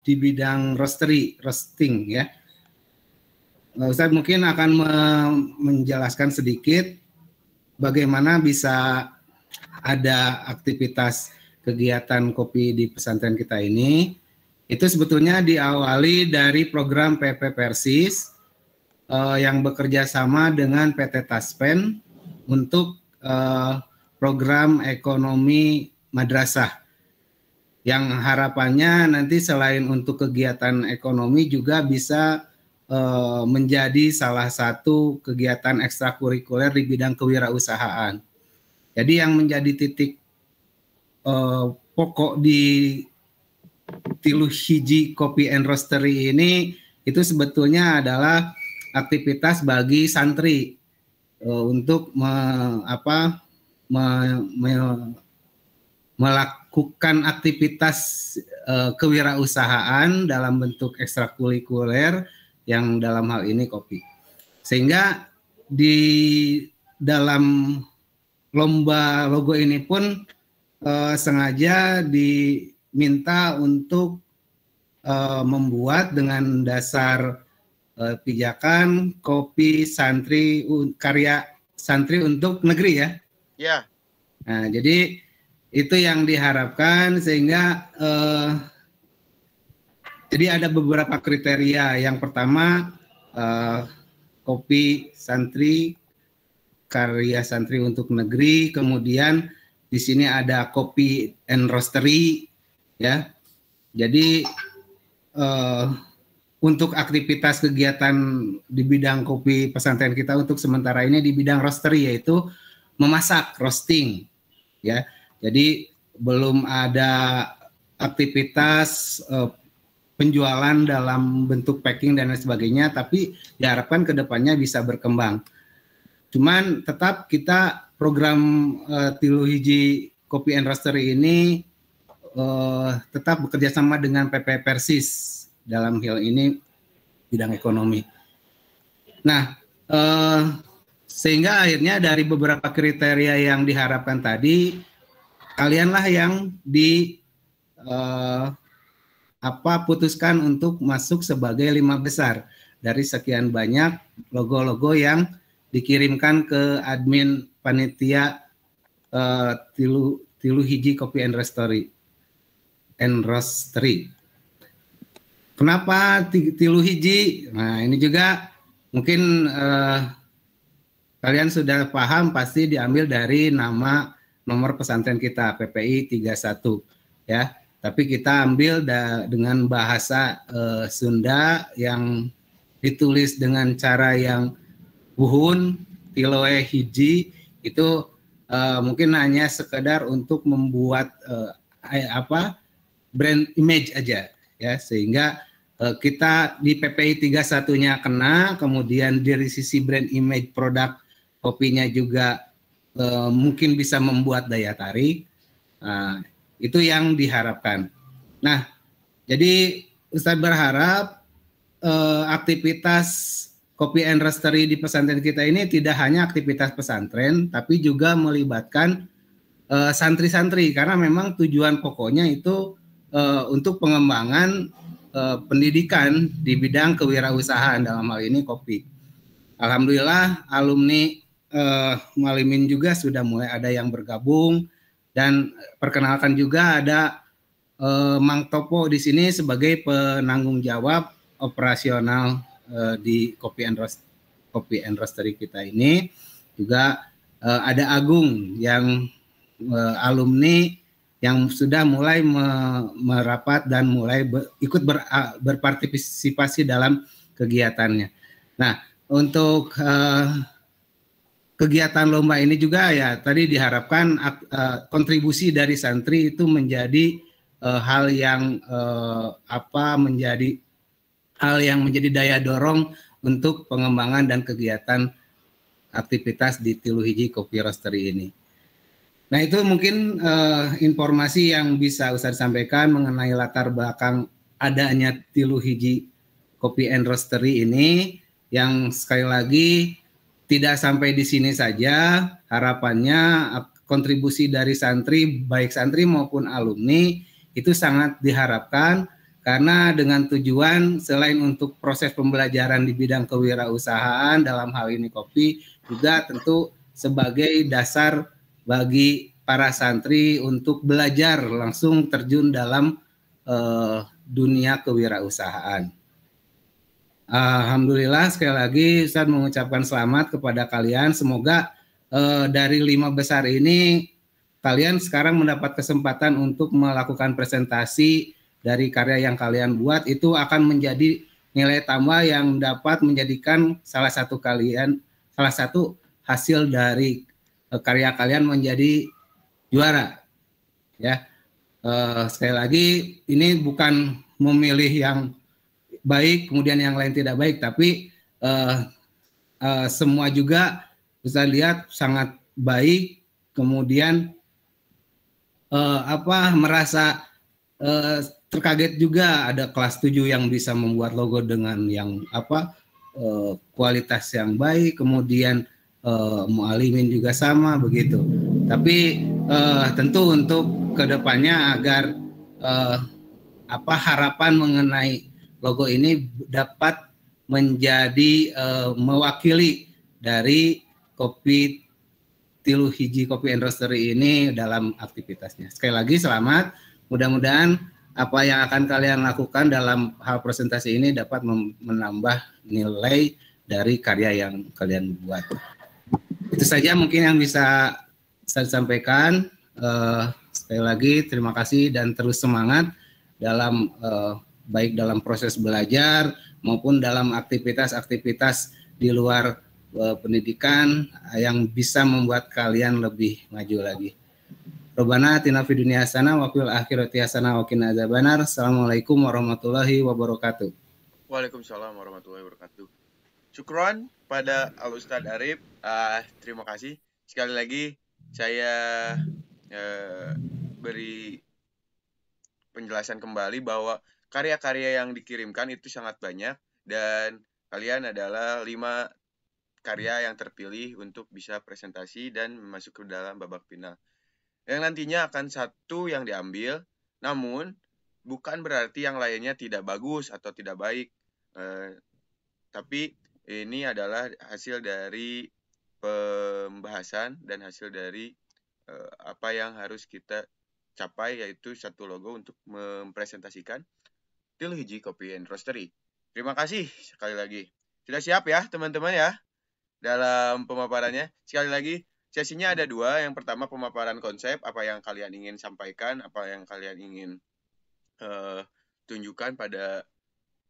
di bidang roasting ya. Ustadz mungkin akan menjelaskan sedikit bagaimana bisa ada aktivitas kegiatan kopi di pesantren kita ini. Itu sebetulnya diawali dari program PP Persis yang bekerja sama dengan PT Taspen untuk program ekonomi madrasah. Yang harapannya nanti selain untuk kegiatan ekonomi juga bisa menjadi salah satu kegiatan ekstrakurikuler di bidang kewirausahaan. Jadi yang menjadi titik pokok di Tilu Hiji Kopi and Roastery ini itu sebetulnya adalah aktivitas bagi santri untuk melakukan aktivitas kewirausahaan dalam bentuk ekstrakurikuler yang dalam hal ini kopi. Sehingga di dalam lomba logo ini pun sengaja diminta untuk membuat dengan dasar pijakan kopi santri karya santri untuk negeri ya. Ya. Nah, jadi itu yang diharapkan sehingga jadi ada beberapa kriteria. Yang pertama kopi santri karya santri untuk negeri, kemudian di sini ada kopi and roastery ya. Jadi untuk aktivitas kegiatan di bidang kopi pesantren kita untuk sementara ini di bidang roastery yaitu memasak, roasting ya. Jadi belum ada aktivitas penjualan dalam bentuk packing dan lain sebagainya, tapi diharapkan ke depannya bisa berkembang. Cuman tetap kita program Tilu Hiji Kopi and Roastery ini tetap bekerja sama dengan PP Persis dalam hal ini bidang ekonomi. Nah, sehingga akhirnya dari beberapa kriteria yang diharapkan tadi, kalianlah yang putuskan untuk masuk sebagai 5 besar dari sekian banyak logo-logo yang dikirimkan ke admin panitia Tilu Hiji Kopi and Roastery. Kenapa Tilu Hiji? Nah, ini juga mungkin kalian sudah paham, pasti diambil dari nomor pesantren kita PPI 31 ya. Tapi kita ambil dengan bahasa Sunda yang ditulis dengan cara yang buhun, tiloe hiji, itu mungkin hanya sekedar untuk membuat brand image aja ya, sehingga kita di PPI 31-nya kena, kemudian dari sisi brand image produk kopinya juga mungkin bisa membuat daya tarik. Itu yang diharapkan. Nah, jadi Ustadz berharap aktivitas Kopi and Roastery di pesantren kita ini tidak hanya aktivitas pesantren, tapi juga melibatkan santri-santri, karena memang tujuan pokoknya itu untuk pengembangan pendidikan di bidang kewirausahaan, dalam hal ini kopi. Alhamdulillah alumni Malimin juga sudah mulai ada yang bergabung. Dan perkenalkan juga ada Mang Topo di sini sebagai penanggung jawab operasional di Kopi and Roastery kita ini. Juga ada Agung yang alumni yang sudah mulai merapat dan mulai ikut berpartisipasi dalam kegiatannya. Nah, untuk kegiatan lomba ini juga ya tadi diharapkan kontribusi dari santri itu menjadi hal yang menjadi daya dorong untuk pengembangan dan kegiatan aktivitas di Tilu Hiji Kopi Roastery ini. Nah, itu mungkin informasi yang bisa Ustadz sampaikan mengenai latar belakang adanya Tilu Hiji Kopi and Roastery ini, yang sekali lagi tidak sampai di sini saja. Harapannya kontribusi dari santri, baik santri maupun alumni, itu sangat diharapkan karena dengan tujuan selain untuk proses pembelajaran di bidang kewirausahaan dalam hal ini kopi, juga tentu sebagai dasar bagi para santri untuk belajar langsung terjun dalam dunia kewirausahaan. Alhamdulillah sekali lagi Ustaz mengucapkan selamat kepada kalian. Semoga dari 5 besar ini kalian sekarang mendapat kesempatan untuk melakukan presentasi dari karya yang kalian buat, itu akan menjadi nilai tambah yang dapat menjadikan salah satu hasil dari karya kalian menjadi juara. Ya, sekali lagi ini bukan memilih yang baik kemudian yang lain tidak baik, tapi semua juga bisa lihat sangat baik, kemudian merasa terkaget juga ada kelas 7 yang bisa membuat logo dengan yang kualitas yang baik, kemudian mualimin juga sama begitu. Tapi tentu untuk kedepannya agar harapan mengenai logo ini dapat menjadi mewakili dari Kopi Tilu Hiji Kopi and Roastery ini dalam aktivitasnya. Sekali lagi selamat, mudah-mudahan apa yang akan kalian lakukan dalam hal presentasi ini dapat menambah nilai dari karya yang kalian buat. Itu saja mungkin yang bisa saya sampaikan. Sekali lagi terima kasih dan terus semangat dalam baik dalam proses belajar maupun dalam aktivitas-aktivitas di luar pendidikan yang bisa membuat kalian lebih maju lagi. Rabbana atina fid dunya hasanah wa fil akhirati hasanah wa qina adzabannar. Assalamualaikum warahmatullahi wabarakatuh. Waalaikumsalam warahmatullahi wabarakatuh. Syukron pada Al-Ustadz Arif. Terima kasih. Sekali lagi saya beri penjelasan kembali bahwa karya-karya yang dikirimkan itu sangat banyak dan kalian adalah 5 karya yang terpilih untuk bisa presentasi dan masuk ke dalam babak final. Yang nantinya akan 1 yang diambil, namun bukan berarti yang lainnya tidak bagus atau tidak baik. Tapi ini adalah hasil dari pembahasan dan hasil dari apa yang harus kita capai, yaitu 1 logo untuk mempresentasikan Tilu Hiji Kopi and Roastery. Terima kasih sekali lagi. Sudah siap ya teman-teman ya dalam pemaparannya. Sekali lagi sesinya ada 2. Yang pertama pemaparan konsep, apa yang kalian ingin sampaikan, apa yang kalian ingin tunjukkan pada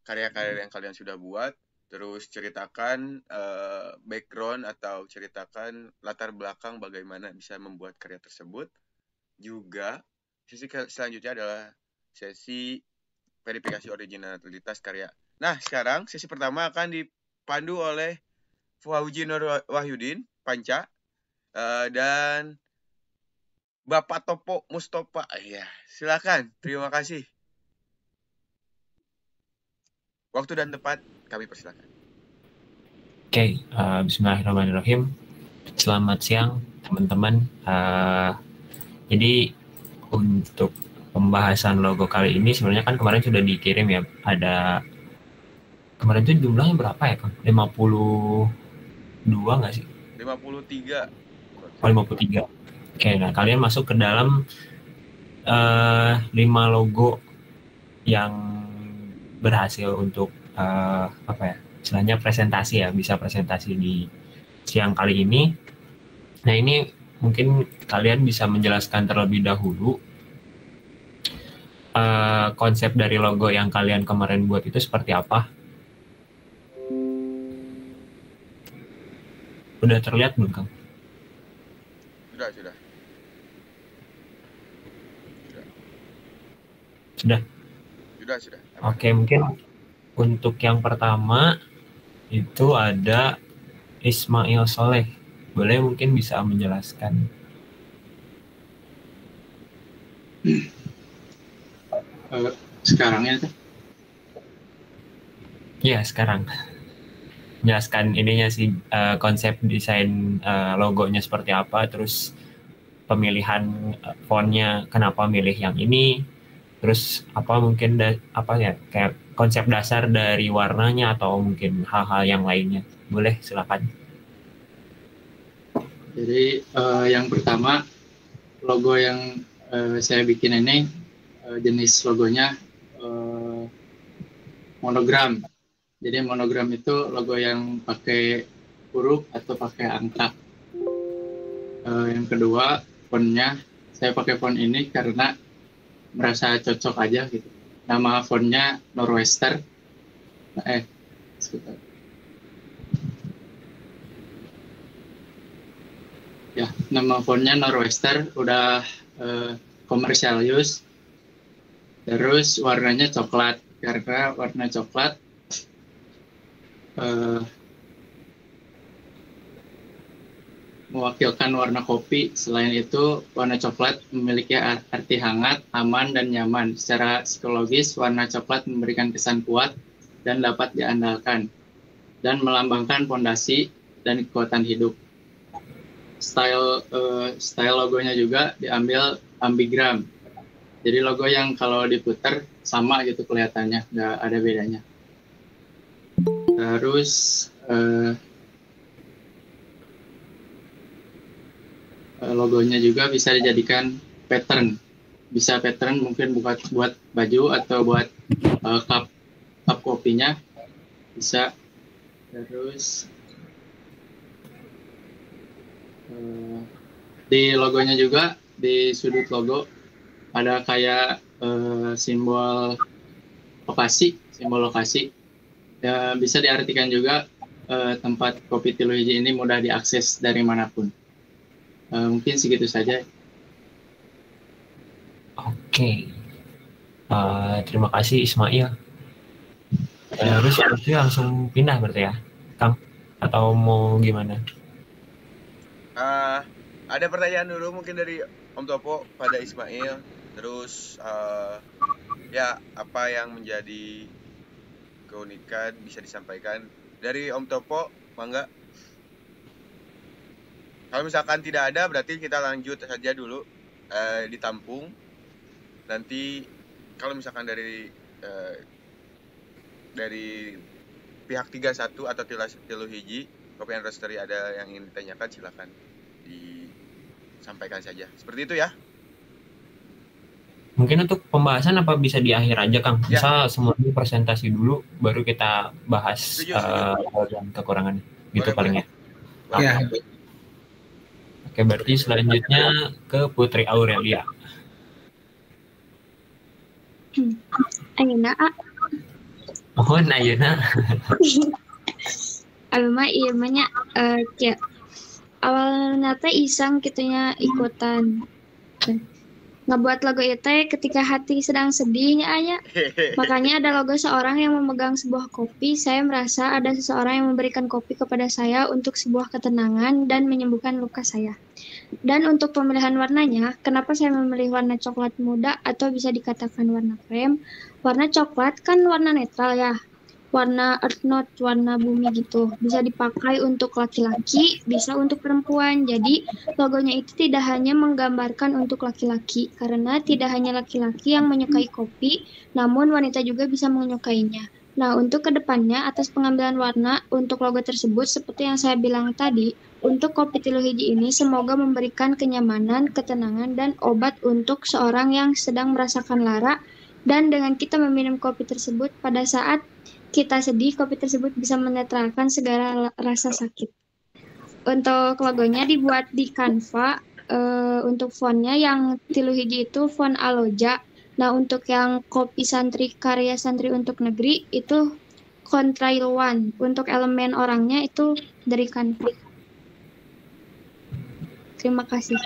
karya-karya yang kalian sudah buat. Terus ceritakan background atau ceritakan latar belakang bagaimana bisa membuat karya tersebut. Juga sesi selanjutnya adalah sesi verifikasi originalitas karya. Nah, sekarang sesi pertama akan dipandu oleh Fauji Nur Wahyudin, Panca, dan Bapak Topo Mustofa. Ya, silakan. Terima kasih. Waktu dan tempat kami persilakan. Oke, bismillahirrahmanirrahim. Selamat siang, teman-teman. Jadi untuk pembahasan logo kali ini sebenarnya kan kemarin sudah dikirim ya. Ada kemarin itu jumlahnya berapa ya, Kang? 52 nggak sih? 53. Oh, 53. Oke, nah kalian masuk ke dalam 5 logo yang berhasil untuk istilahnya presentasi ya, bisa presentasi di siang kali ini. Nah ini mungkin kalian bisa menjelaskan terlebih dahulu konsep dari logo yang kalian kemarin buat itu seperti apa? Udah terlihat belum, Kang? Sudah. Oke, mungkin untuk yang pertama itu ada Ismail Soleh. Boleh mungkin bisa menjelaskan? Sekarangnya tuh? Ya, sekarang. Jelaskan ininya sih, konsep desain logonya seperti apa, terus pemilihan fontnya kenapa milih yang ini, Terus apa mungkin apa ya kayak konsep dasar dari warnanya atau mungkin hal-hal yang lainnya. Boleh silakan. Jadi yang pertama logo yang saya bikin ini jenis logonya monogram. Jadi monogram itu logo yang pakai huruf atau pakai angka. Yang kedua fontnya saya pakai font ini karena merasa cocok aja gitu. Nama fontnya Norwester. Sebentar. Ya, nama fontnya Norwester, udah commercial use. Terus warnanya coklat, karena warna coklat mewakilkan warna kopi. Selain itu, warna coklat memiliki arti hangat, aman, dan nyaman. Secara psikologis, warna coklat memberikan kesan kuat dan dapat diandalkan, dan melambangkan fondasi dan kekuatan hidup. Style logonya juga diambil ambigram. Jadi logo yang kalau diputar sama gitu kelihatannya, nggak ada bedanya. Terus logonya juga bisa dijadikan pattern. Bisa pattern mungkin buat baju atau buat cup kopinya bisa. Terus di logonya juga di sudut logo ada kayak simbol lokasi. Ya, bisa diartikan juga tempat Kopi Tilu Hiji ini mudah diakses dari manapun. Mungkin segitu saja. Oke. Terima kasih Ismail. Terus langsung pindah berarti ya, Kang? Atau mau gimana? Ada pertanyaan dulu mungkin dari Om Topo pada Ismail. Terus ya apa yang menjadi keunikan bisa disampaikan dari Om Topo, mangga. Kalau misalkan tidak ada berarti kita lanjut saja dulu, ditampung. Nanti kalau misalkan dari pihak 31 atau Tilu Hiji Kopi and Roastery ada yang ingin ditanyakan, silakan disampaikan saja. Seperti itu ya. Mungkin untuk pembahasan apa bisa di akhir aja, Kang? Ya. Bisa semuanya presentasi dulu, baru kita bahas kekurangan. Gitu paling ya. Ya. Oke, berarti selanjutnya ke Putri Aurelia. Ayeuna Mohon ayeuna. Alma iya banyak ya awalnya teh iseng kitunya ikutan ngebuat logo itu ketika hati sedang sedihnya aya. Makanya ada logo seorang yang memegang sebuah kopi. Saya merasa ada seseorang yang memberikan kopi kepada saya untuk sebuah ketenangan dan menyembuhkan luka saya. Dan untuk pemilihan warnanya, kenapa saya memilih warna coklat muda atau bisa dikatakan warna krem? Warna coklat kan warna netral ya. Warna earth note, warna bumi gitu. Bisa dipakai untuk laki-laki, bisa untuk perempuan. Jadi logonya itu tidak hanya menggambarkan untuk laki-laki, karena tidak hanya laki-laki yang menyukai kopi, namun wanita juga bisa menyukainya. Nah, untuk kedepannya atas pengambilan warna untuk logo tersebut, seperti yang saya bilang tadi, untuk Kopi Tilu Hiji ini semoga memberikan kenyamanan, ketenangan, dan obat untuk seorang yang sedang merasakan lara. Dan dengan kita meminum kopi tersebut pada saat kita sedih, kopi tersebut bisa menetralkan segala rasa sakit. Untuk logonya dibuat di Canva. Untuk fontnya yang Tilu Hiji itu font Aloja. Nah, untuk yang kopi santri, karya santri untuk negeri itu Contrail One. Untuk elemen orangnya itu dari Canva. Terima kasih.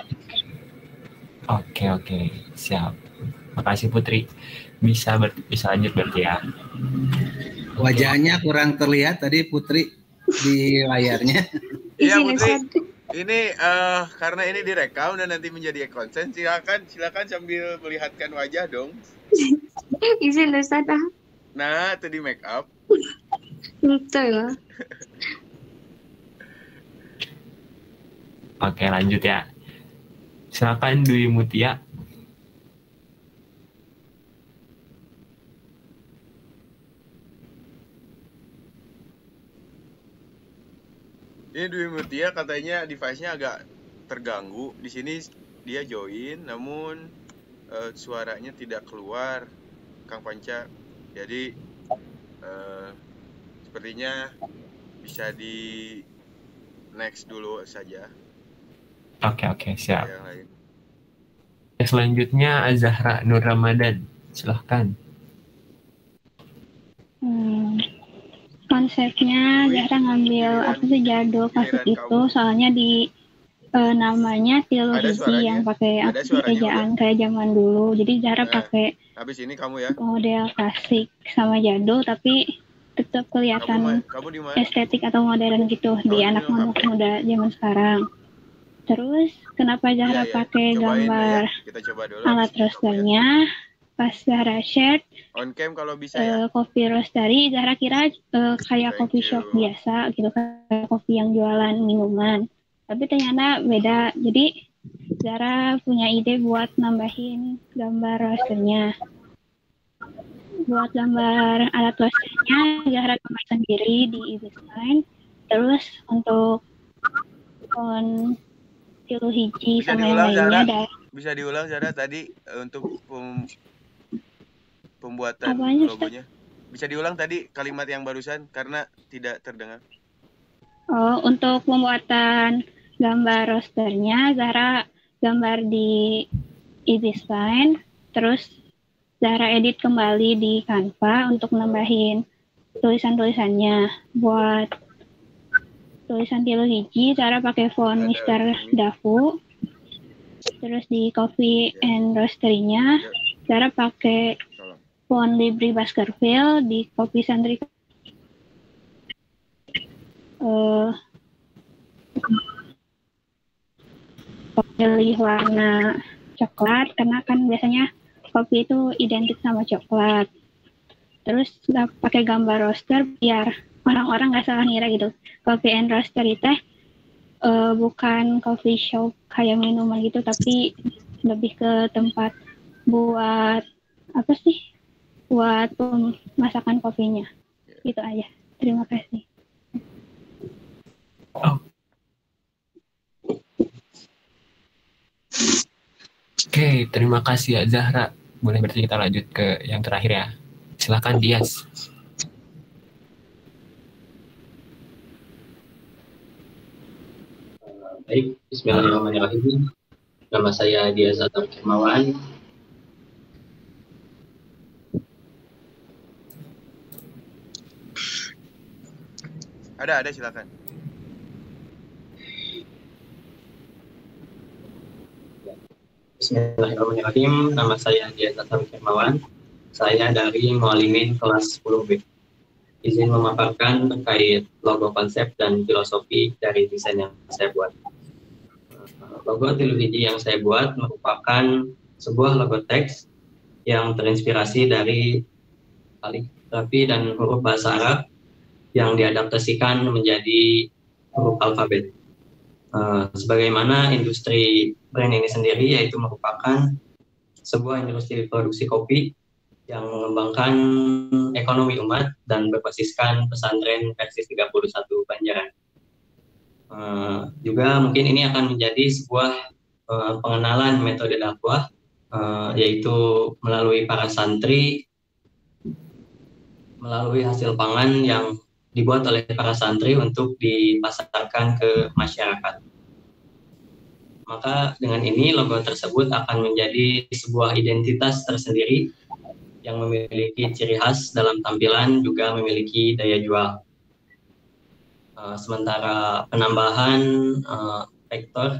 Oke, siap. Makasih Putri. Bisa lanjut berarti ya. Wajahnya kurang terlihat tadi Putri di layarnya. Iya Putri. Ini karena ini direkam dan nanti menjadi konten, silakan sambil melihatkan wajah dong. Izin Ustaz. Nah, itu di make up. Betul. Oke, lanjut ya. Silakan Dwi Mutia. Ini Dwi Mutia katanya device-nya agak terganggu. Di sini dia join, namun suaranya tidak keluar, Kang Panca. Jadi sepertinya bisa di next dulu saja. Oke, siap. Yang lain. Selanjutnya Azahra Nur Ramadan, silahkan. Konsepnya Zahra ngambil jadul masuk itu, soalnya di namanya Tilhiji yang pakai ejaan kayak zaman dulu. Jadi Zahra pakai habis ini kamu ya model klasik sama jadul, tapi tetap kelihatan estetik atau modern gitu di anak muda zaman sekarang. Terus kenapa Zahra pakai gambar alat roasternya? Pas Zahra share on cam kalau bisa ya. Kopi roastery, Zahra kira kayak coffee shop biasa gitu, kayak kopi yang jualan minuman. Tapi ternyata beda. Jadi Zahra punya ide buat nambahin gambar roasternya. Buat gambar alat roasternya, Zahra gambar sendiri di e-design. Terus untuk font Tilhiji sama yang lainnya bisa diulang Zahra tadi untuk pembuatan logonya. Bisa diulang tadi kalimat yang barusan karena tidak terdengar. Oh, untuk pembuatan gambar roasternya, Zahra gambar di e-design, terus Zahra edit kembali di Canva untuk nambahin tulisan-tulisannya. Buat tulisan Tilhiji, Zahra pakai font Mr. Dafu. Terus di Coffee and Roastery-nya, Zahra pakai font Libri Baskerville. Di Kopi Santri pilih warna coklat karena kan biasanya kopi itu identik sama coklat. Terus pakai gambar roaster biar orang-orang nggak salah ngira gitu. Coffee and Roastery teh bukan coffee shop kayak minuman gitu, tapi lebih ke tempat buat apa sih? Buat masakan kopinya. Gitu aja. Terima kasih. Oke, terima kasih ya Zahra. Boleh berarti kita lanjut ke yang terakhir ya. Silakan Dias. Baik, bismillahirrahmanirrahim. Nama saya Dias Zatam Kirmawan. Ada silakan. Bismillahirrahmanirrahim. Nama saya Dias Zatam Kirmawan. Saya dari Mualimin kelas 10B. Izin memaparkan terkait logo konsep dan filosofi dari desain yang saya buat. Logo Tilhiji yang saya buat merupakan sebuah logo teks yang terinspirasi dari kaligrafi dan huruf bahasa Arab yang diadaptasikan menjadi huruf alfabet. Sebagaimana industri brand ini sendiri, yaitu merupakan sebuah industri produksi kopi yang mengembangkan ekonomi umat dan berbasiskan pesantren versi 31 Banjaran. Juga mungkin ini akan menjadi sebuah pengenalan metode dakwah, yaitu melalui para santri, melalui hasil pangan yang dibuat oleh para santri untuk dipasarkan ke masyarakat. Maka dengan ini logo tersebut akan menjadi sebuah identitas tersendiri yang memiliki ciri khas dalam tampilan, juga memiliki daya jual. Sementara penambahan vektor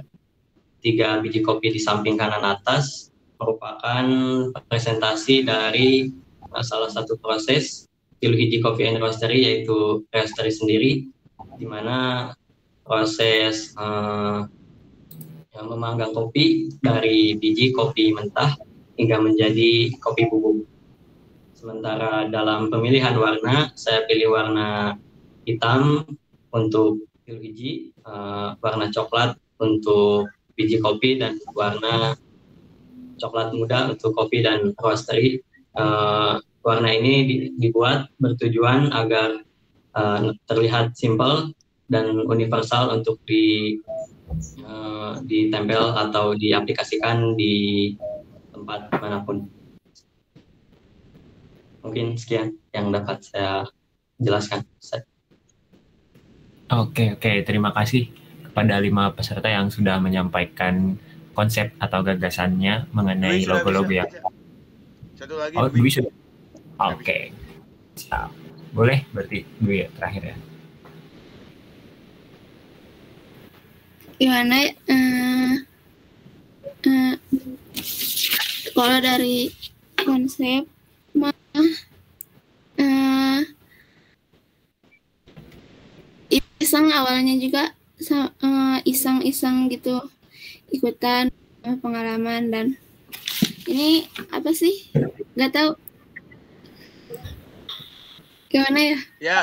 3 biji kopi di samping kanan atas merupakan presentasi dari salah satu proses Tilhiji Coffee and Roastery, yaitu roastery sendiri, di mana proses yang memanggang kopi dari biji kopi mentah hingga menjadi kopi bubuk. Sementara dalam pemilihan warna, saya pilih warna hitam untuk Tilhiji, warna coklat untuk biji kopi, dan warna coklat muda untuk kopi dan roastery. Warna ini dibuat bertujuan agar terlihat simpel dan universal untuk ditempel atau diaplikasikan di tempat manapun. Mungkin sekian yang dapat saya jelaskan. Oke, terima kasih kepada 5 peserta yang sudah menyampaikan konsep atau gagasannya mengenai logo-logo yang. Satu lagi. Oh, Dwi sudah. Oke. Siap. Boleh berarti Dwi terakhir ya. Gimana? Kalau dari konsep iseng awalnya juga iseng-iseng gitu, ikutan pengalaman, dan ini apa sih, nggak tahu gimana ya. Ya,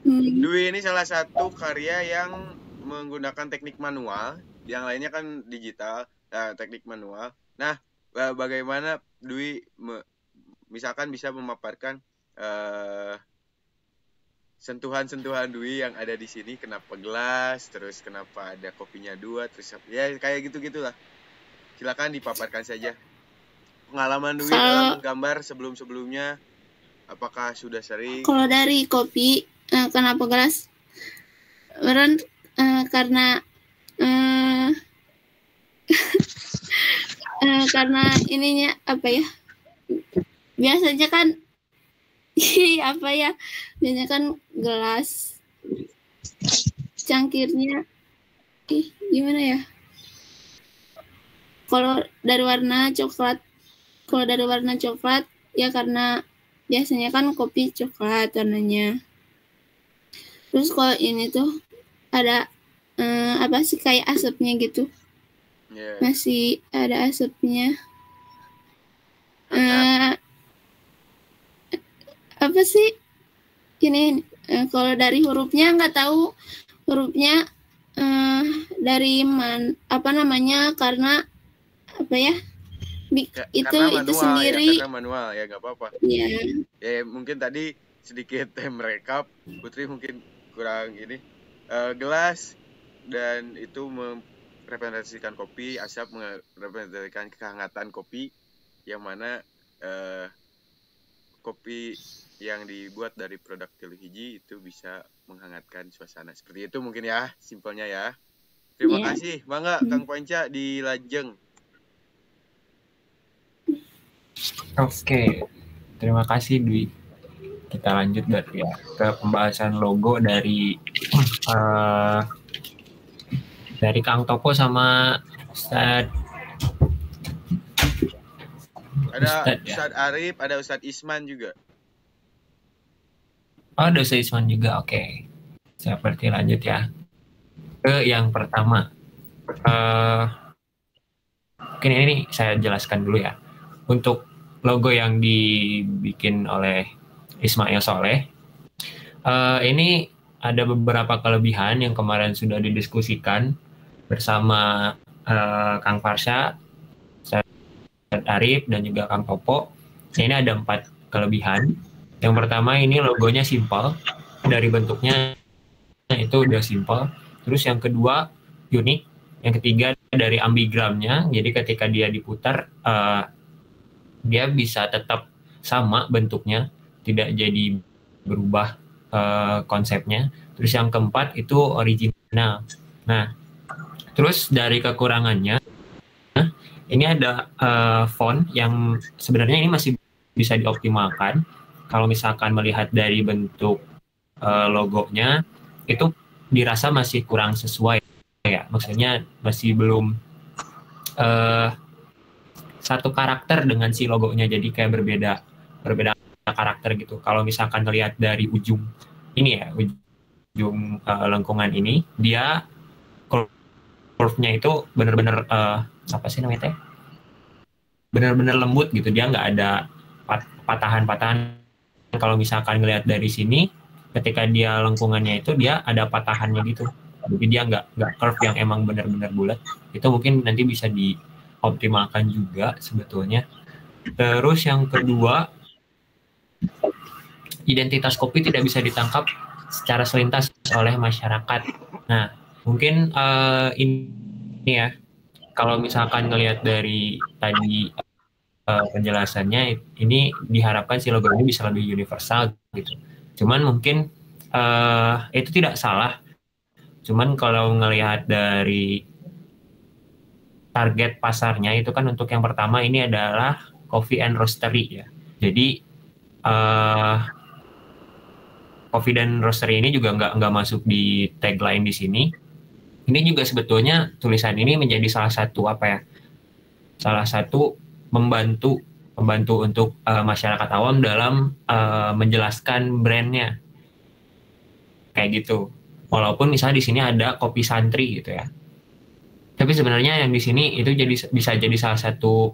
Dwi ini salah satu karya yang menggunakan teknik manual, yang lainnya kan digital, teknik manual. Nah, bagaimana Dwi misalkan bisa memaparkan sentuhan-sentuhan Dwi yang ada di sini, kenapa gelas, terus kenapa ada kopinya 2, terus ya kayak gitu-gitulah. Silakan dipaparkan saja. Pengalaman Dwi dalam menggambar sebelum-sebelumnya, apakah sudah sering? Kalau dari kopi, kenapa gelas? Karena karena ininya apa ya? Biasanya kan apa ya? Biasanya kan gelas, cangkirnya, gimana ya? Kalau dari warna coklat, ya karena biasanya kan kopi coklat warnanya. Terus kalau ini tuh ada apa sih, kayak asapnya gitu. Yeah. Masih ada asapnya. Apa sih ini, kalau dari hurufnya nggak tahu hurufnya dari apa namanya, karena apa ya, itu manual, sendiri ya, karena manual ya, nggak apa-apa. Iya. Ya mungkin tadi sedikit merekap, Putri mungkin kurang ini, gelas dan itu merepresentasikan kopi, asap merepresentasikan kehangatan kopi, yang mana kopi yang dibuat dari produk Telu Hiji itu bisa menghangatkan suasana. Seperti itu mungkin ya, simpelnya ya. Terima kasih. Mangga Kang Panca dilanjeng. Oke. Terima kasih Dwi. Kita lanjut berarti ya ke pembahasan logo dari Kang Topo sama Ustadz. Ada Ustadz Arif, ada Ustadz Isman juga. Oh, ada Ustadz Isman juga. Oke. Saya berarti lanjut ya ke yang pertama. Mungkin ini saya jelaskan dulu ya. Untuk logo yang dibikin oleh Ismail Soleh, ini ada beberapa kelebihan yang kemarin sudah didiskusikan bersama Kang Farsha, Ustadz Arif, dan juga Kang Topo. Ini ada 4 kelebihan. Yang pertama, ini logonya simpel, dari bentuknya itu udah simpel. Terus yang kedua, unik. Yang ketiga, dari ambigramnya, jadi ketika dia diputar, dia bisa tetap sama bentuknya, tidak jadi berubah konsepnya. Terus yang keempat itu original. Nah, terus dari kekurangannya, ini ada font yang sebenarnya ini masih bisa dioptimalkan. Kalau misalkan melihat dari bentuk logonya, itu dirasa masih kurang sesuai ya. Maksudnya masih belum satu karakter dengan si logonya, jadi kayak berbeda karakter gitu. Kalau misalkan ngelihat dari ujung ini ya, ujung lengkungan ini, dia curve-nya itu benar-benar apa sih namanya, benar-benar lembut gitu. Dia nggak ada patahan-patahan. Kalau misalkan ngelihat dari sini, ketika dia lengkungannya itu dia ada patahannya gitu. Jadi dia nggak curve yang emang benar-benar bulat. Itu mungkin nanti bisa dioptimalkan juga sebetulnya. Terus yang kedua, identitas kopi tidak bisa ditangkap secara selintas oleh masyarakat. Nah, mungkin ini ya, kalau misalkan ngelihat dari tadi penjelasannya, ini diharapkan si logo ini bisa lebih universal gitu. Cuman mungkin itu tidak salah. Cuman kalau ngelihat dari target pasarnya itu kan untuk yang pertama ini adalah coffee and roastery ya. Jadi coffee dan roastery ini juga nggak masuk di tagline di sini. Ini juga sebetulnya tulisan ini menjadi salah satu membantu untuk masyarakat awam dalam menjelaskan brandnya kayak gitu. Walaupun misalnya di sini ada kopi santri gitu ya. Tapi sebenarnya yang di sini itu bisa jadi salah satu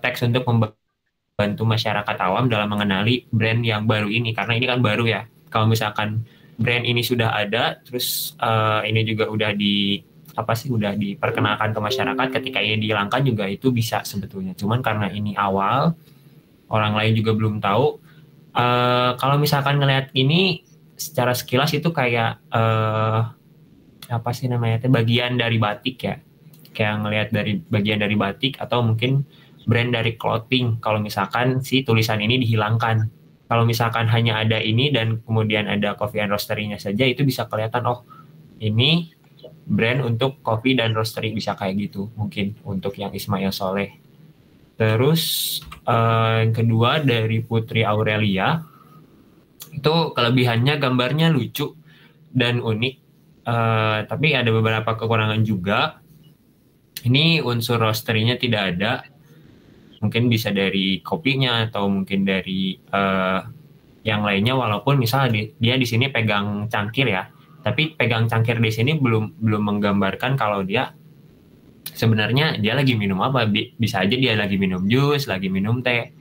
teks untuk membantu masyarakat awam dalam mengenali brand yang baru ini, karena ini kan baru ya. Kalau misalkan brand ini sudah ada, terus ini juga udah diperkenalkan ke masyarakat, ketika ini dihilangkan juga itu bisa sebetulnya. Cuman karena ini awal, orang lain juga belum tahu. Kalau misalkan ngelihat ini secara sekilas itu kayak bagian dari batik ya. Kayak ngelihat dari bagian dari batik atau mungkin brand dari clothing kalau misalkan si tulisan ini dihilangkan. Kalau misalkan hanya ada ini dan kemudian ada coffee and roastery-nya saja, itu bisa kelihatan, oh ini brand untuk coffee dan roastery, bisa kayak gitu mungkin untuk yang Ismail Soleh. Terus yang kedua dari Putri Aurelia, itu kelebihannya gambarnya lucu dan unik, tapi ada beberapa kekurangan juga. Ini unsur roastery-nya tidak ada, mungkin bisa dari kopinya atau mungkin dari yang lainnya. Walaupun misalnya dia di sini pegang cangkir ya, tapi pegang cangkir di sini belum menggambarkan kalau dia sebenarnya dia lagi minum apa. Bisa aja dia lagi minum jus, lagi minum teh.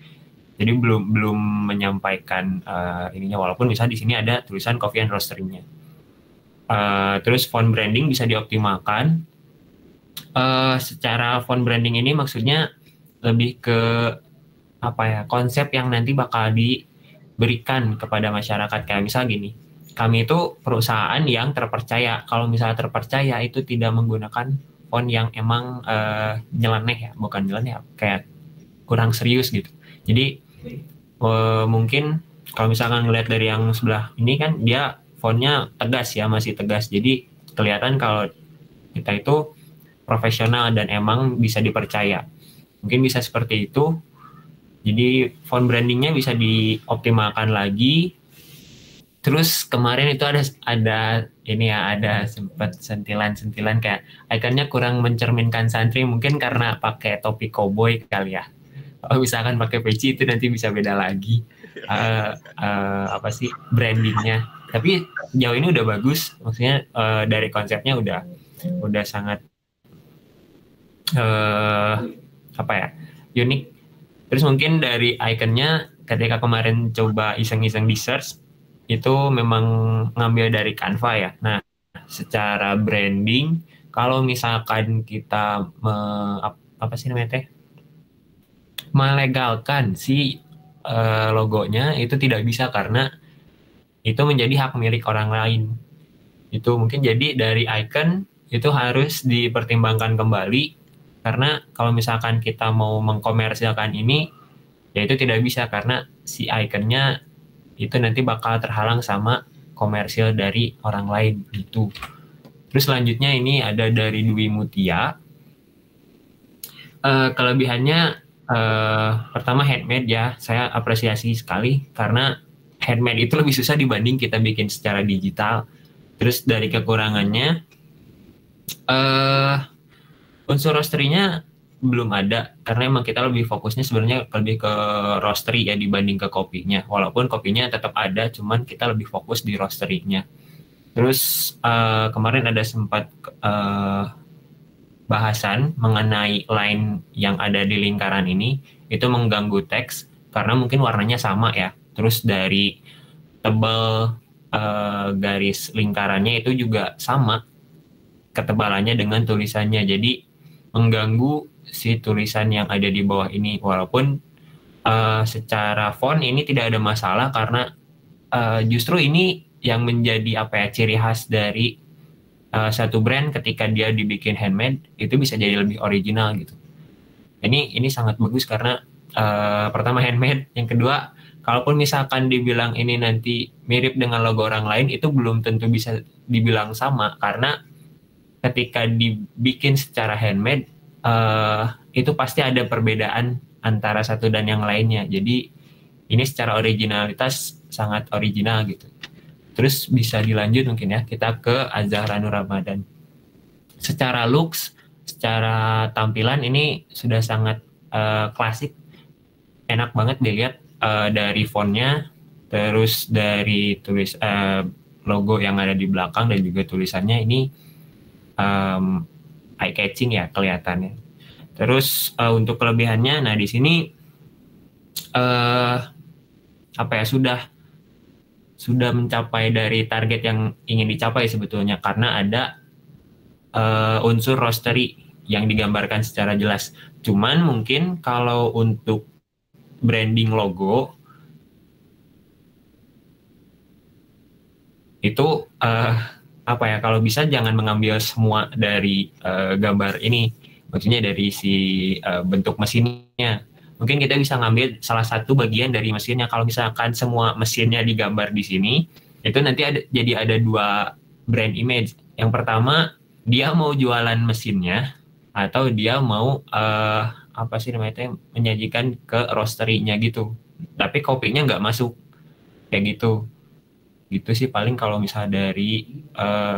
Jadi belum menyampaikan ininya. Walaupun misalnya di sini ada tulisan coffee and roastery-nya. Terus font branding bisa dioptimalkan. Secara font branding ini maksudnya lebih ke konsep yang nanti bakal diberikan kepada masyarakat. Kayak misal gini, kami itu perusahaan yang terpercaya. Kalau misalnya terpercaya itu tidak menggunakan font yang emang nyeleneh ya, bukan nyeleneh ya, kayak kurang serius gitu. Jadi mungkin kalau misalkan ngelihat dari yang sebelah ini kan dia fontnya tegas ya, masih tegas. Jadi kelihatan kalau kita itu profesional dan emang bisa dipercaya. Mungkin bisa seperti itu. Jadi font brandingnya bisa dioptimalkan lagi. Terus kemarin itu ada sempat sentilan kayak ikonnya kurang mencerminkan santri, mungkin karena pakai topi koboi kali ya. Kalau misalkan pakai peci itu nanti bisa beda lagi brandingnya. Tapi jauh ini udah bagus, maksudnya dari konsepnya udah sangat unik. Terus mungkin dari ikonnya ketika kemarin coba iseng-iseng di search itu memang ngambil dari Canva ya. Nah, secara branding kalau misalkan kita melegalkan si logonya itu tidak bisa, karena itu menjadi hak milik orang lain. Itu mungkin jadi dari icon itu harus dipertimbangkan kembali. Karena kalau misalkan kita mau mengkomersialkan ini, ya itu tidak bisa karena si ikonnya itu nanti bakal terhalang sama komersial dari orang lain gitu. Terus selanjutnya ini ada dari Dwi Mutia. Kelebihannya pertama handmade ya, saya apresiasi sekali karena handmade itu lebih susah dibanding kita bikin secara digital. Terus dari kekurangannya, unsur roastery-nya belum ada karena emang kita lebih fokusnya sebenarnya lebih ke roastery ya dibanding ke kopinya. Walaupun kopinya tetap ada, cuman kita lebih fokus di roastery-nya. Terus kemarin ada sempat bahasan mengenai line yang ada di lingkaran ini itu mengganggu teks karena mungkin warnanya sama ya. Terus dari tebal garis lingkarannya itu juga sama ketebalannya dengan tulisannya. Jadi mengganggu si tulisan yang ada di bawah ini. Walaupun secara font ini tidak ada masalah karena justru ini yang menjadi apa ya, ciri khas dari satu brand ketika dia dibikin handmade itu bisa jadi lebih original gitu. Ini sangat bagus karena pertama handmade, yang kedua kalaupun misalkan dibilang ini nanti mirip dengan logo orang lain, itu belum tentu bisa dibilang sama, karena ketika dibikin secara handmade itu pasti ada perbedaan antara satu dan yang lainnya. Jadi ini secara originalitas sangat original gitu. Terus bisa dilanjut mungkin ya, kita ke Az-Zahra Nur Ramadan. Secara looks, secara tampilan ini sudah sangat klasik, enak banget dilihat dari fontnya, terus dari logo yang ada di belakang dan juga tulisannya ini eye catching ya kelihatannya. Terus untuk kelebihannya, nah di sini apa ya, sudah mencapai dari target yang ingin dicapai sebetulnya, karena ada unsur roastery yang digambarkan secara jelas. Cuman mungkin kalau untuk branding logo itu apa ya, kalau bisa jangan mengambil semua dari gambar ini, maksudnya dari si bentuk mesinnya. Mungkin kita bisa ngambil salah satu bagian dari mesinnya. Kalau misalkan semua mesinnya digambar di sini, itu nanti jadi ada dua brand image. Yang pertama, dia mau jualan mesinnya, atau dia mau apa sih namanya, menyajikan ke roastery-nya gitu. Tapi kopinya nggak masuk, kayak gitu. Gitu sih paling kalau misalnya dari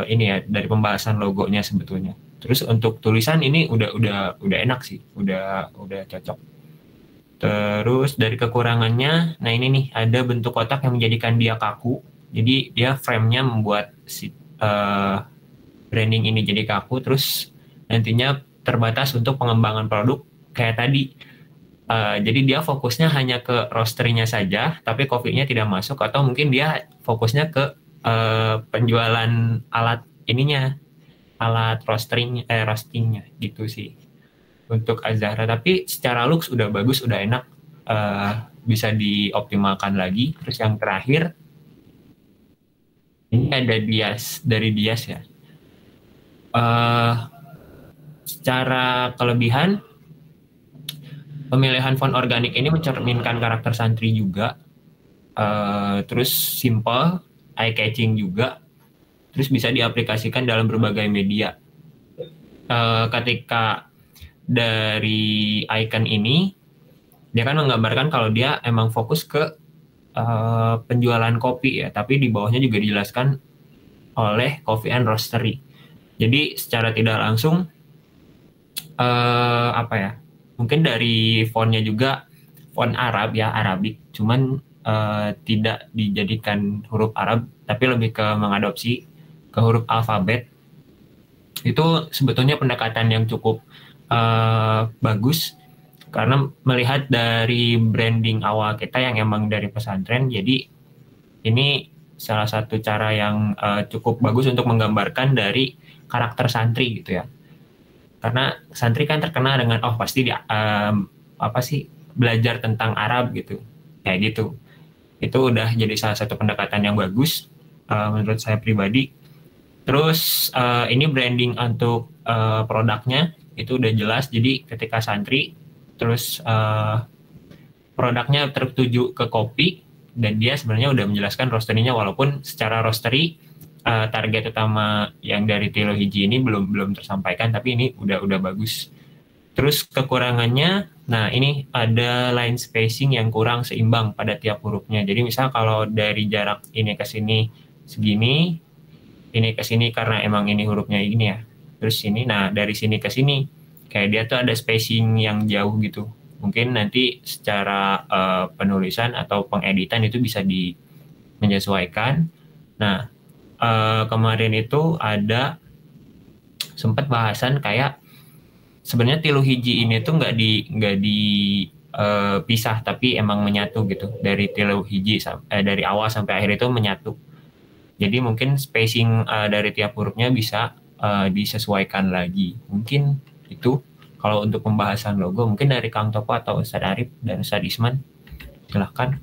ini ya, dari pembahasan logonya sebetulnya. Terus untuk tulisan ini udah enak sih, udah cocok. Terus dari kekurangannya, nah ini nih, ada bentuk kotak yang menjadikan dia kaku. Jadi dia frame-nya membuat si branding ini jadi kaku. Terus nantinya terbatas untuk pengembangan produk kayak tadi. Jadi dia fokusnya hanya ke roastery-nya saja, tapi kopinya tidak masuk. Atau mungkin dia fokusnya ke penjualan alat ininya, alat roastingnya gitu sih untuk Az-Zahra. Tapi secara looks udah bagus, udah enak, bisa dioptimalkan lagi. Terus yang terakhir ini ada dari Dias ya. Secara kelebihan, pemilihan font organik ini mencerminkan karakter santri juga. Terus simple, eye catching juga. Terus bisa diaplikasikan dalam berbagai media. Ketika dari icon ini, dia kan menggambarkan kalau dia emang fokus ke penjualan kopi ya, tapi di bawahnya juga dijelaskan oleh Coffee and Roastery. Jadi secara tidak langsung apa ya, mungkin dari fontnya juga font Arab ya, Arabic, cuman tidak dijadikan huruf Arab, tapi lebih ke mengadopsi ke huruf alfabet. Itu sebetulnya pendekatan yang cukup bagus, karena melihat dari branding awal kita yang emang dari pesantren, jadi ini salah satu cara yang cukup bagus untuk menggambarkan dari karakter santri gitu ya. Karena santri kan terkenal dengan pasti dia apa sih, belajar tentang Arab gitu, kayak gitu. Itu udah jadi salah satu pendekatan yang bagus menurut saya pribadi. Terus ini branding untuk produknya itu udah jelas. Jadi ketika santri, terus produknya tertuju ke kopi, dan dia sebenarnya udah menjelaskan roastery-nya, walaupun secara roastery target utama yang dari Tilo Hiji ini belum tersampaikan, tapi ini udah bagus. Terus kekurangannya, nah ini ada line spacing yang kurang seimbang pada tiap hurufnya. Jadi misal kalau dari jarak ini ke sini segini, ini ke sini karena emang ini hurufnya ini ya. Terus sini, nah dari sini ke sini kayak dia tuh ada spacing yang jauh gitu. Mungkin nanti secara penulisan atau pengeditan itu bisa menyesuaikan. Nah, kemarin itu ada sempat bahasan kayak sebenarnya Tilo Hiji ini tuh nggak dipisah, tapi emang menyatu gitu. Dari Tilo Hiji dari awal sampai akhir itu menyatu. Jadi mungkin spacing dari tiap hurufnya bisa disesuaikan lagi. Mungkin itu kalau untuk pembahasan logo. Mungkin dari Kang Topo atau Ustadz Arif dan Ustadz Isman, silahkan.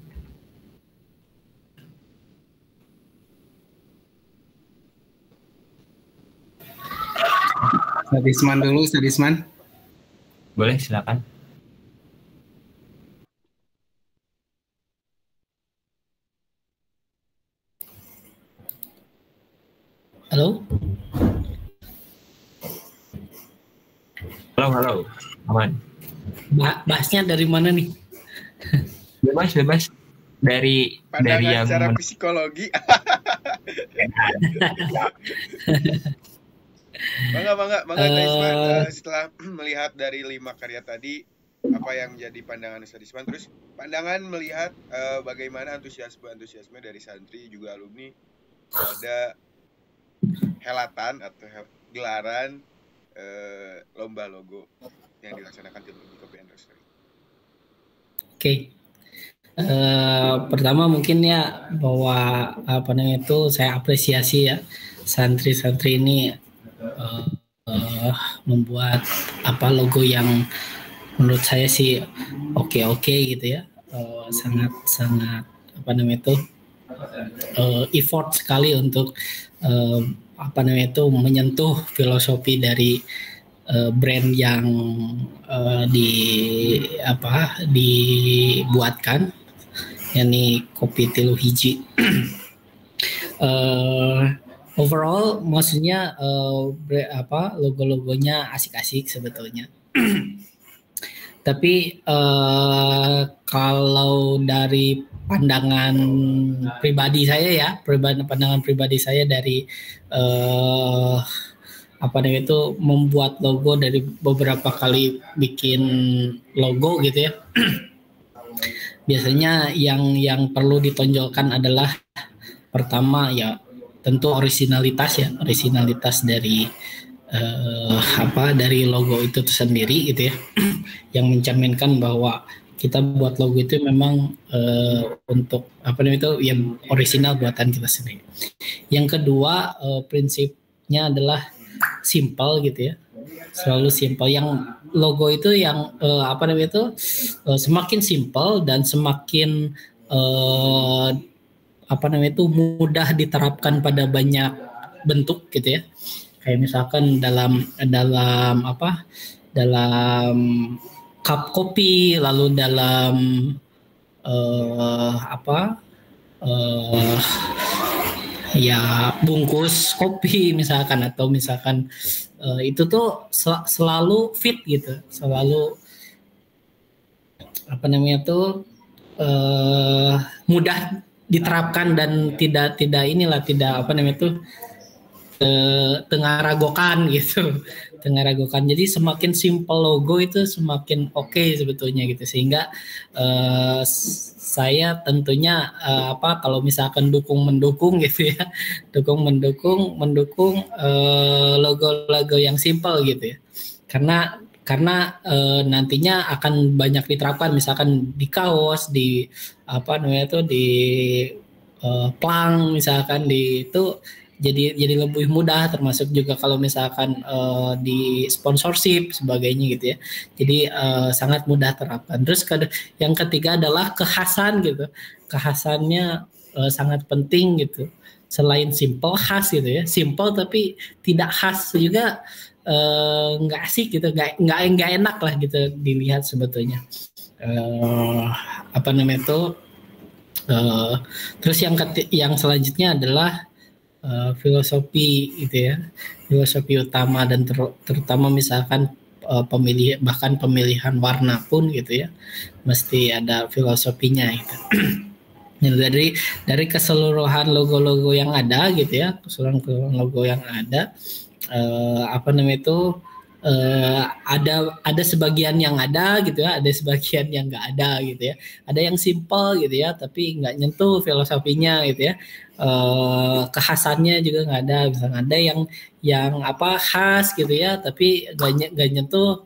Sadisman dulu, Sadisman. Boleh, silakan. Halo? Halo, aman. Bahasnya dari mana nih? Bebas. Dari Pandangan yang secara psikologi. Bangga Isman, setelah melihat dari 5 karya tadi, apa yang menjadi pandangan Ustaz Isman, terus pandangan melihat bagaimana antusiasme dari santri juga alumni ada helatan atau gelaran lomba logo yang dilaksanakan tim Kopi and Roastery. Oke. Pertama mungkin ya bahwa saya apresiasi ya santri-santri ini membuat logo yang menurut saya sih oke gitu ya, sangat effort sekali untuk menyentuh filosofi dari brand yang dibuatkan, yakni Kopi Tilu Hiji. Overall maksudnya logo-logonya asik-asik sebetulnya. Tapi kalau dari pandangan pribadi saya dari membuat logo, dari beberapa kali bikin logo gitu ya. Biasanya yang perlu ditonjolkan adalah pertama ya tentu originalitas dari dari logo itu sendiri gitu ya, yang mencerminkan bahwa kita buat logo itu memang untuk yang original buatan kita sendiri. Yang kedua, prinsipnya adalah simple gitu ya, selalu simple. Yang logo itu yang semakin simple dan semakin mudah diterapkan pada banyak bentuk gitu ya. Kayak misalkan dalam cup kopi, lalu dalam bungkus kopi misalkan, atau misalkan itu tuh selalu fit gitu, selalu mudah diterapkan dan tidak tengaragokan gitu. Jadi semakin simple logo itu semakin oke sebetulnya gitu, sehingga saya tentunya kalau misalkan mendukung gitu ya, mendukung logo-logo yang simple gitu ya, karena nantinya akan banyak diterapkan, misalkan di kaos, di di plang misalkan, di itu jadi lebih mudah, termasuk juga kalau misalkan di sponsorship sebagainya gitu ya. Jadi sangat mudah terapkan. Terus yang ketiga adalah kekhasan gitu. Kekhasannya sangat penting gitu. Selain simple, khas gitu ya. Simple tapi tidak khas juga nggak asik gitu, nggak enak lah gitu dilihat sebetulnya. Terus yang selanjutnya adalah filosofi gitu ya, filosofi utama, dan terutama misalkan pemilihan warna pun gitu ya, mesti ada filosofinya gitu. Dari keseluruhan logo-logo yang ada gitu ya, keseluruhan logo yang ada, ada sebagian yang ada gitu ya, ada sebagian yang nggak ada gitu ya. Ada yang simple gitu ya, tapi nggak nyentuh filosofinya gitu ya. Kekhasannya juga nggak ada. Misalnya ada yang khas gitu ya, tapi nggak nyentuh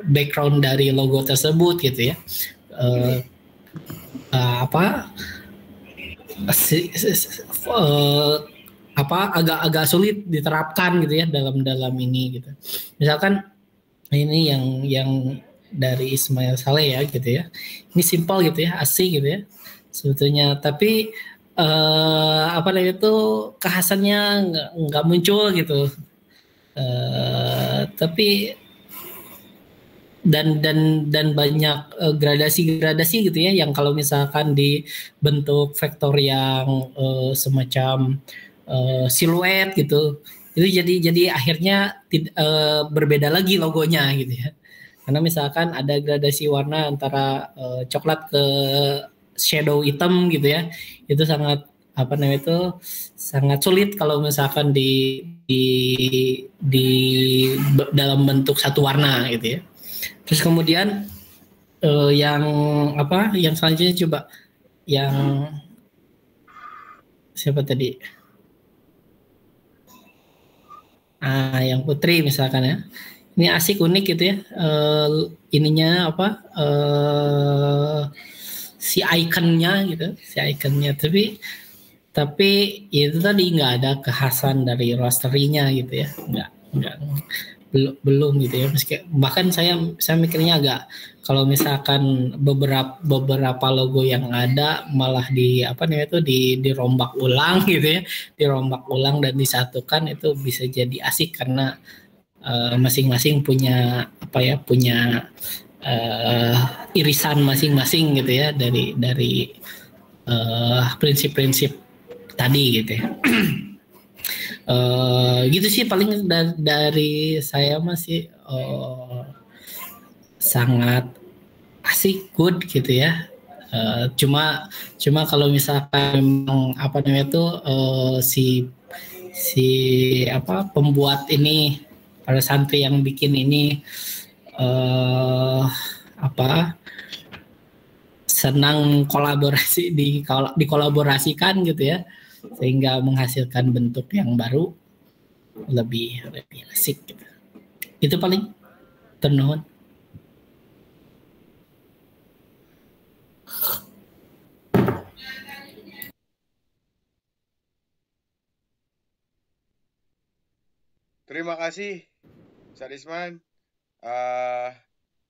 background dari logo tersebut gitu ya. Agak sulit diterapkan gitu ya dalam ini gitu. Misalkan ini yang dari Ismail Saleh ya gitu ya. Ini simple gitu ya, asik gitu ya sebetulnya, tapi apa namanya itu kekhasannya nggak muncul gitu. Tapi dan banyak gradasi-gradasi gitu ya, yang kalau misalkan dibentuk vektor yang semacam siluet gitu, itu jadi akhirnya berbeda lagi logonya gitu ya. Karena misalkan ada gradasi warna antara coklat ke shadow hitam gitu ya, itu sangat apa namanya itu sangat sulit kalau misalkan di dalam bentuk satu warna gitu ya. Terus kemudian yang apa? Yang selanjutnya coba yang siapa tadi? Yang Putri misalkan ya. Ini asik unik gitu ya. Ininya apa? Si ikonnya gitu, si ikonnya. Tapi itu tadi nggak ada kekhasan dari roastery-nya gitu ya. Nggak belum gitu ya. Bahkan saya mikirnya agak, kalau misalkan beberapa logo yang ada malah dirombak ulang gitu ya, dirombak ulang dan disatukan, itu bisa jadi asik karena masing-masing punya irisan masing-masing gitu ya dari prinsip-prinsip tadi gitu ya. Gitu sih paling dari saya masih sangat asik, good gitu ya. Cuma kalau misalkan memang pembuat ini, para santri yang bikin ini senang dikolaborasikan gitu ya, sehingga menghasilkan bentuk yang baru lebih asik gitu. Itu paling ternuhun. Terima kasih, Sadisman.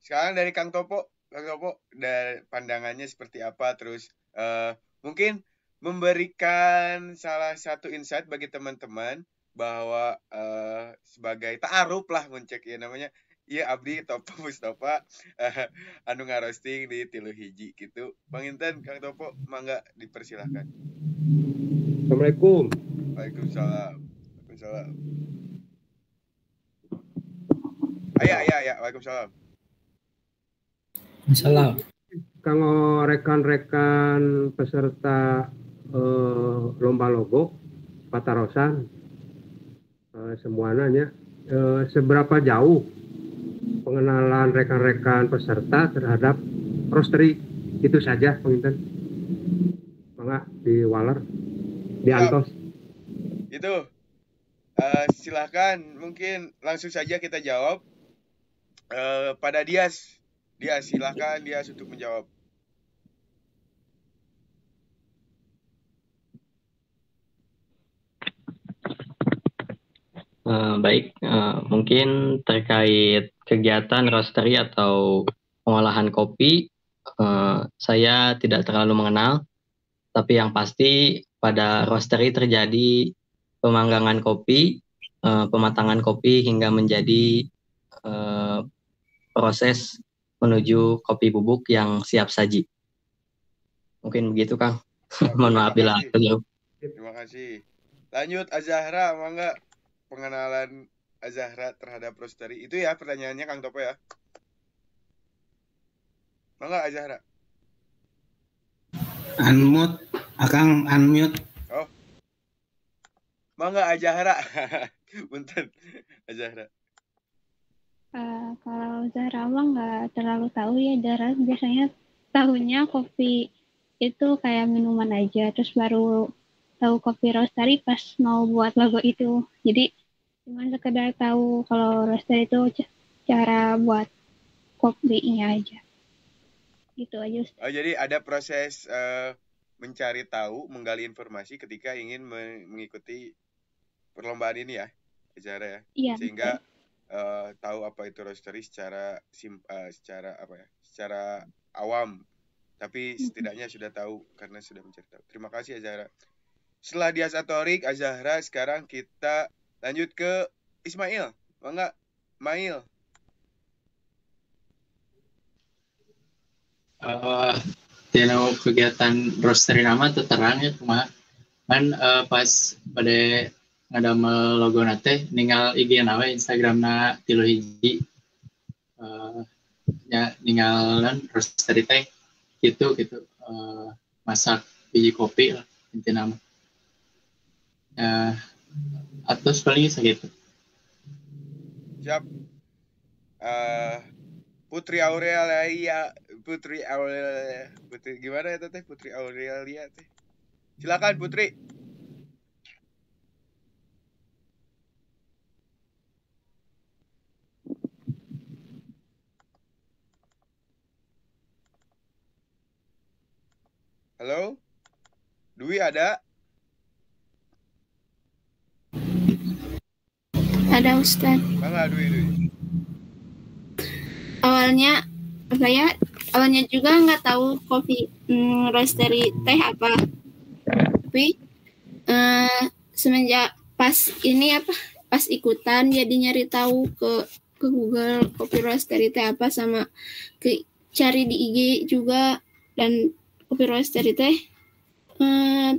Sekarang dari Kang Topo, dari pandangannya seperti apa? Terus mungkin memberikan salah satu insight bagi teman-teman bahwa sebagai ta'aruf lah mencek ya namanya. Iya Abdi Topo Mustafa anu ngarosting di Tilu Hiji gitu. Bang Inten, Kang Topo, mangga dipersilahkan. Assalamualaikum. Waalaikumsalam. Ayah, waalaikumsalam. Salam. Kalau rekan-rekan peserta lomba logo Patarosan semuanya, seberapa jauh pengenalan rekan-rekan peserta terhadap roastery? Itu saja, Penginten. Mangga di Waler, di Antos. Itu. Silahkan, mungkin langsung saja kita jawab pada Dias. Silahkan Dias untuk menjawab. Baik, mungkin terkait kegiatan roastery atau pengolahan kopi, saya tidak terlalu mengenal, tapi yang pasti pada roastery terjadi pemanggangan kopi, pematangan kopi hingga menjadi proses menuju kopi bubuk yang siap saji. Mungkin begitu, Kang. Mohon maaf bila keliru. Terima kasih. Lanjut Azahra, mangga pengenalan Azahra terhadap roastery. Itu ya pertanyaannya Kang Topo ya. Mangga Azahra. Unmute, Akang unmute. Oh. Mangga Azahra. Punten Azahra. Kalau Zahra mah nggak terlalu tahu ya. Zahra biasanya tahunya kopi itu kayak minuman aja, terus baru tahu kopi roastery pas mau buat logo itu. Jadi cuma sekedar tahu kalau roastery itu cara buat kopinya aja. Gitu aja. Oh, jadi ada proses mencari tahu, menggali informasi ketika ingin mengikuti perlombaan ini ya, Zahra ya. Iya. Sehingga tahu apa itu roastery secara awam. tapi setidaknya sudah tahu karena sudah mencari tahu. Terima kasih Azahra. Setelah Dias Atorik, Azahra, sekarang kita lanjut ke Ismail. Mangga, Mail. Tino kegiatan roastery nama terang ya kemarin kan pas pada ngadamel logo nate ninggal IG nawe Instagram na tilu hiji ya ninggalan roastery teh gitu masak biji kopi lah intinya nama atau paling segitu. Siap. Putri Aurelia, Putri gimana ya teh? Putri Aurelia teh. Silakan Putri. Halo? Dwi ada? Ada Ustaz. Mangga Dwi. Awalnya juga nggak tahu kopi roastery teh apa, tapi semenjak pas ikutan jadi nyari tahu ke Google kopi roastery teh apa, sama cari di IG juga, dan kopi roastery teh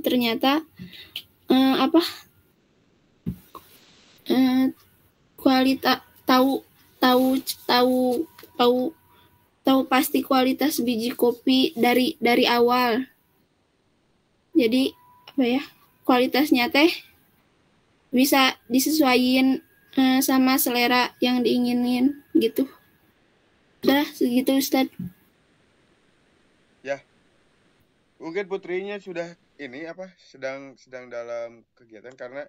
ternyata kualitas tahu pasti kualitas biji kopi dari awal. Jadi kualitasnya teh bisa disesuaikan sama selera yang diinginin gitu. Udah segitu Ustaz. Ya. Mungkin putrinya sudah sedang dalam kegiatan karena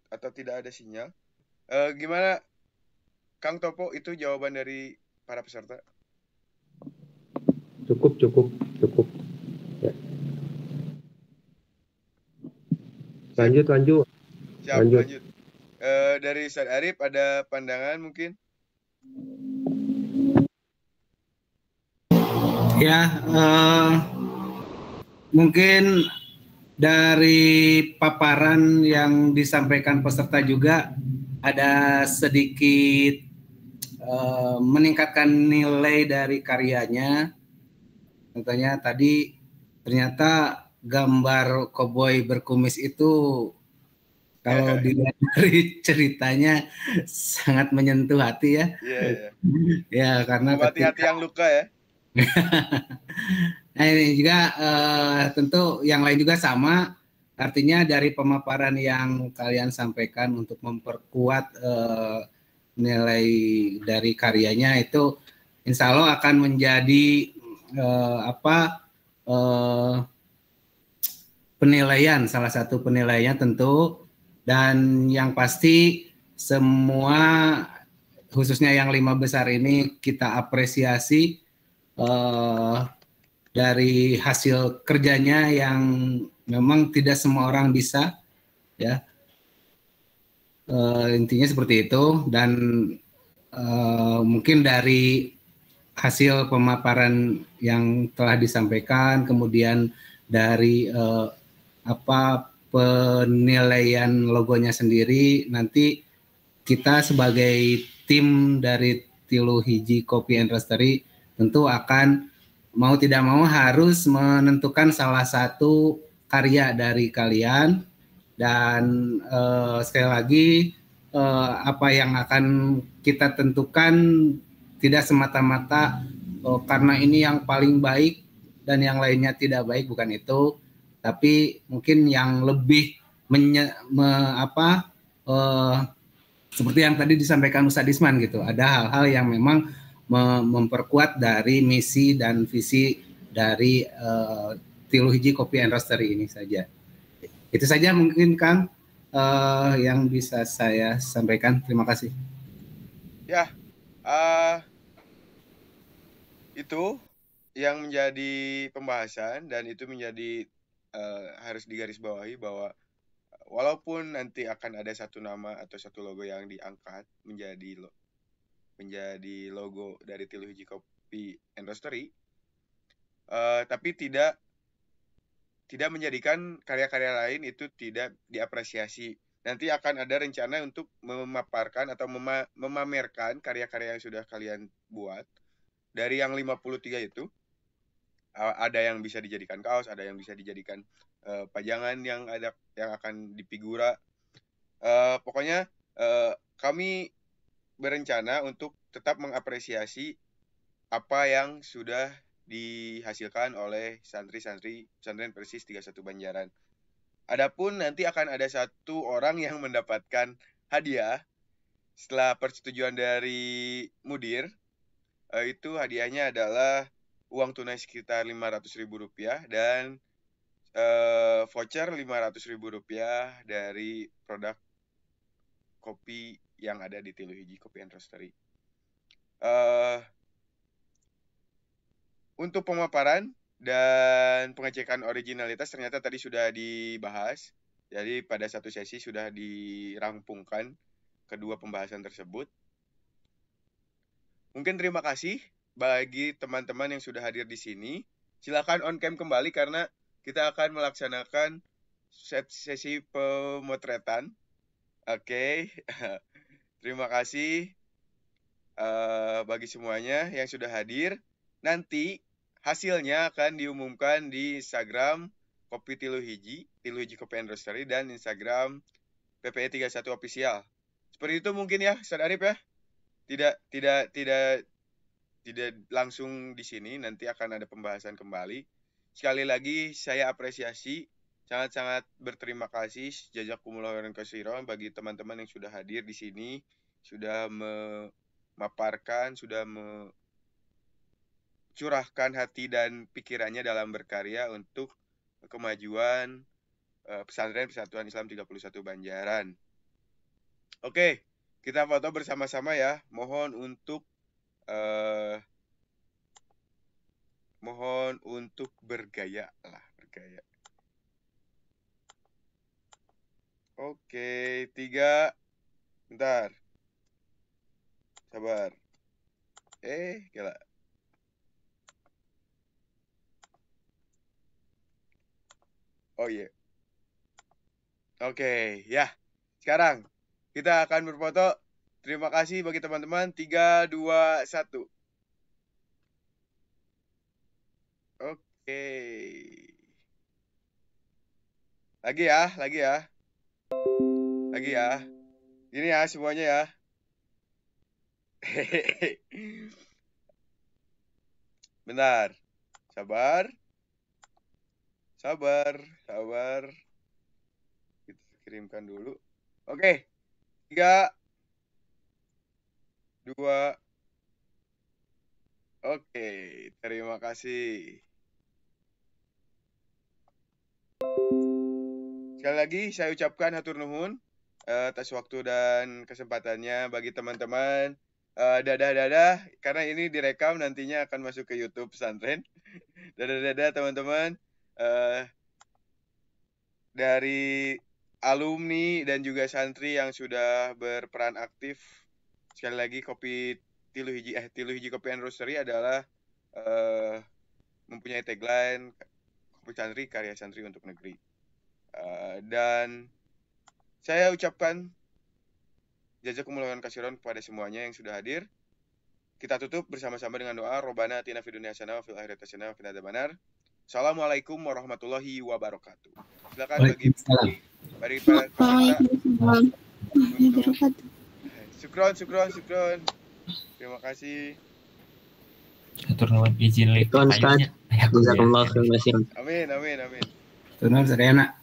atau tidak ada sinyal. Gimana Kang Topo, itu jawaban dari para peserta? Cukup. Ya. Lanjut. Siap, lanjut. Dari Ustaz Arif ada pandangan mungkin? Ya, mungkin dari paparan yang disampaikan peserta juga ada sedikit meningkatkan nilai dari karyanya. Contohnya tadi ternyata gambar koboi berkumis itu kalau dilihat dari ceritanya sangat menyentuh hati ya. Iya. Ya, karena hati yang luka ya. Nah, ini juga tentu yang lain juga sama. Artinya dari pemaparan yang kalian sampaikan untuk memperkuat nilai dari karyanya itu insya Allah akan menjadi penilaian, salah satu penilaiannya tentu, dan yang pasti semua khususnya yang 5 besar ini kita apresiasi dari hasil kerjanya yang memang tidak semua orang bisa ya. Intinya seperti itu, dan mungkin dari hasil pemaparan yang telah disampaikan, kemudian dari penilaian logonya sendiri, nanti kita sebagai tim dari Tilu Hiji Kopi and Roastery tentu akan mau tidak mau harus menentukan salah satu karya dari kalian. Dan sekali lagi apa yang akan kita tentukan tidak semata-mata karena ini yang paling baik dan yang lainnya tidak baik, bukan itu, tapi mungkin yang lebih seperti yang tadi disampaikan Ustadz Isman gitu, ada hal-hal yang memang memperkuat dari misi dan visi dari Tilu Hiji Kopi and Roastery ini saja. Itu saja mungkin Kang yang bisa saya sampaikan. Terima kasih. Ya, itu yang menjadi pembahasan, dan itu menjadi harus digarisbawahi bahwa walaupun nanti akan ada satu nama atau satu logo yang diangkat menjadi logo dari Tilu Hiji Kopi and Roastery, tapi tidak menjadikan karya-karya lain itu tidak diapresiasi. Nanti akan ada rencana untuk memaparkan atau memamerkan karya-karya yang sudah kalian buat. Dari yang 53 itu, ada yang bisa dijadikan kaos, ada yang bisa dijadikan pajangan yang akan difigura. Pokoknya kami berencana untuk tetap mengapresiasi apa yang sudah dihasilkan oleh santri-santri Pesantren Persis 31 Banjaran. Adapun nanti akan ada satu orang yang mendapatkan hadiah setelah persetujuan dari mudir. Itu hadiahnya adalah uang tunai sekitar Rp500.000 dan voucher Rp500.000 dari produk kopi yang ada di Tilu Hiji Kopi and Roastery. Untuk pemaparan dan pengecekan originalitas ternyata tadi sudah dibahas. Jadi pada satu sesi sudah dirampungkan kedua pembahasan tersebut. Mungkin terima kasih bagi teman-teman yang sudah hadir di sini. Silakan on cam kembali karena kita akan melaksanakan sesi pemotretan. Oke. Terima kasih bagi semuanya yang sudah hadir. Nanti hasilnya akan diumumkan di Instagram Kopi Tilu Hiji Kopi and Roastery, dan Instagram PPE 31 Official. Seperti itu mungkin ya, Ustaz Arif ya. Tidak langsung di sini, nanti akan ada pembahasan kembali. Sekali lagi saya apresiasi, sangat-sangat berterima kasih jazakumullah khairan katsiran bagi teman-teman yang sudah hadir di sini, sudah memaparkan, sudah curahkan hati dan pikirannya dalam berkarya untuk kemajuan Pesantren Persatuan Islam 31 Banjaran. Oke, kita foto bersama-sama ya. Mohon untuk bergaya lah, bergaya. Oke, 3. Bentar. Sabar. Gila. Oh iya. Oke, ya. Sekarang kita akan berfoto. Terima kasih bagi teman-teman. 3, 2, 1. Oke. Lagi ya. Lagi ya. Ini ya semuanya ya. Bentar. Sabar. Kita kirimkan dulu. Oke. 3, 2. Oke, terima kasih. Sekali lagi saya ucapkan hatur nuhun atas waktu dan kesempatannya bagi teman-teman. Dadah karena ini direkam nantinya akan masuk ke YouTube pesantren. Dadah teman-teman. Dari alumni dan juga santri yang sudah berperan aktif. Sekali lagi Tilu Hiji Kopi and Roastery adalah mempunyai tagline kopi santri karya santri untuk negeri. Dan saya ucapkan jazakumullah khairan katsiran kepada semuanya yang sudah hadir. Kita tutup bersama-sama dengan doa Robbana atina fid dunya hasanah wa fil akhirati hasanah wa qina adzabannar. Assalamualaikum warahmatullahi wabarakatuh. Silakan bagi Syukron. Terima kasih. Atur nuhun izin Jazakumullah khairan. Amin. Tunun Sarena.